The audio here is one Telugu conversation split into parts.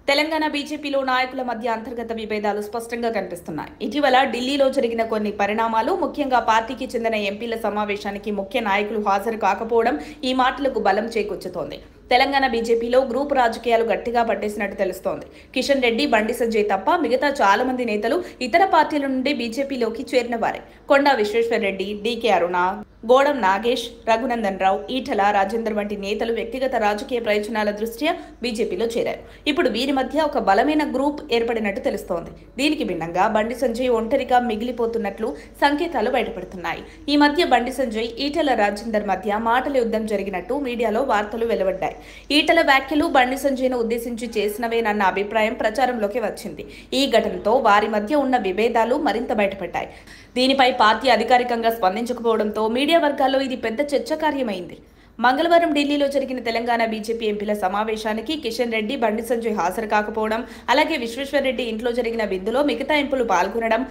తెలంగాణ బీజేపీలో నాయకుల మధ్య అంతర్గత విభేదాలు స్పష్టంగా కనిపిస్తున్నాయి. ఇటీవల ఢిల్లీలో జరిగిన కొన్ని పరిణామాలు, ముఖ్యంగా పార్టీకి చెందిన ఎంపీల సమావేశానికి ముఖ్య నాయకులు హాజరు కాకపోవడం ఈ మాటలకు బలం చేకూర్చుతోంది. తెలంగాణ బీజేపీలో గ్రూప్ రాజకీయాలు గట్టిగా పట్టేసినట్టు తెలుస్తోంది. కిషన్ రెడ్డి, బండి సంజయ్ తప్ప మిగతా చాలా మంది నేతలు ఇతర పార్టీల నుండి బీజేపీలోకి చేరిన వారే. కొండా విశ్వేశ్వరరెడ్డి, డీకే అరుణ, గోడం నాగేష్, రఘునందన్ రావు, ఈటల రాజేందర్ వంటి నేతలు వ్యక్తిగత రాజకీయ ప్రయోజనాల దృష్ట్యా బీజేపీలో చేరారు. ఇప్పుడు వీరి మధ్య ఒక బలమైన గ్రూప్ ఏర్పడినట్టు తెలుస్తోంది. దీనికి భిన్నంగా బండి సంజయ్ ఒంటరిగా మిగిలిపోతున్నట్లు సంకేతాలు బయటపడుతున్నాయి. ఈ మధ్య బండి సంజయ్, ఈటల రాజేందర్ మధ్య మాటల యుద్ధం జరిగినట్టు మీడియాలో వార్తలు వెలువడ్డాయి. ఈటల వ్యాఖ్యలు బండి సంజయ్ను ఉద్దేశించి చేసినవేనన్న అభిప్రాయం ప్రచారంలోకి వచ్చింది. ఈ ఘటనతో వారి మధ్య ఉన్న విభేదాలు మరింత బయటపడ్డాయి. దీనిపై పార్టీ అధికారికంగా స్పందించకపోవడంతో మీడియా వర్గాల్లో ఇది పెద్ద చర్చకార్యమైంది. మంగళవారం ఢిల్లీలో జరిగిన తెలంగాణ బీజేపీ ఎంపీల సమావేశానికి కిషన్ రెడ్డి, బండి సంజయ్ హాజరు కాకపోవడం, అలాగే విశ్వేశ్వరరెడ్డి ఇంట్లో జరిగిన విందులో మిగతా ఎంపీలు పాల్గొనడం,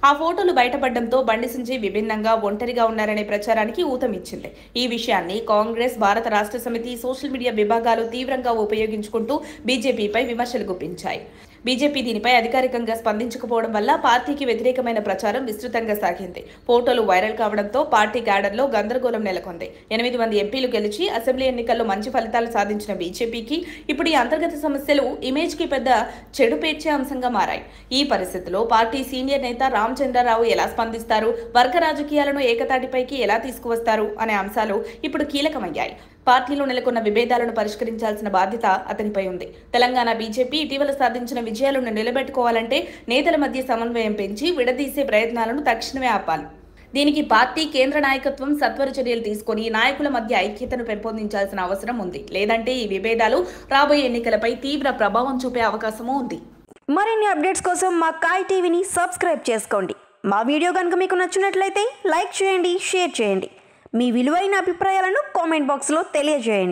ఆ ఫోటోలు బయటపడడంతో బండి సంజయ్ విభిన్నంగా ఒంటరిగా ఉన్నారనే ప్రచారానికి ఊతమిచ్చింది. ఈ విషయాన్ని కాంగ్రెస్, భారత రాష్ట్ర సమితి, సోషల్ మీడియా విభాగాలు తీవ్రంగా ఉపయోగించుకుంటూ బీజేపీపై విమర్శలు గుప్పించాయి. బీజేపీ దీనిపై అధికారికంగా స్పందించకపోవడం వల్ల పార్టీకి వ్యతిరేకమైన ప్రచారం విస్తృతంగా సాగింది. ఫోటోలు వైరల్ కావడంతో పార్టీ క్యాడర్లో గందరగోళం నెలకొంది. 8 మంది ఎంపీలు గెలిచి అసెంబ్లీ ఎన్నికల్లో మంచి ఫలితాలు సాధించిన బీజేపీకి ఇప్పుడు ఈ అంతర్గత సమస్యలు ఇమేజ్కి పెద్ద చెడు పేర్చే అంశంగా మారాయి. ఈ పరిస్థితిలో పార్టీ సీనియర్ నేత రామచంద్రరావు ఎలా స్పందిస్తారు, వర్గ రాజకీయాలను ఏకతాటిపైకి ఎలా తీసుకువస్తారు అనే అంశాలు ఇప్పుడు కీలకమయ్యాయి. పార్టీలో నెలకొన్న విభేదాలను పరిష్కరించాల్సిన బాధ్యత అతనిపై ఉంది. తెలంగాణ బీజేపీ ఇటీవల సాధించిన విజయాలను నిలబెట్టుకోవాలంటే నేతల మధ్య సమన్వయం పెంచి విడదీసే ప్రయత్నాలను తక్షణమే ఆపాలి. దీనికి పార్టీ కేంద్ర నాయకత్వం సత్వర చర్యలు తీసుకుని నాయకుల మధ్య ఐక్యతను పెంపొందించాల్సిన అవసరం ఉంది. లేదంటే ఈ విభేదాలు రాబోయే ఎన్నికలపై తీవ్ర ప్రభావం చూపే అవకాశమూ ఉంది. మరిన్ని అప్డేట్స్ కోసం మా కాయ్ టీవీని సబ్స్క్రైబ్ చేసుకోండి. మా వీడియో కనుక మీకు నచ్చినట్లయితే లైక్ చేయండి, షేర్ చేయండి. మీ విలువైన అభిప్రాయాలను కామెంట్ బాక్స్లో తెలియజేయండి.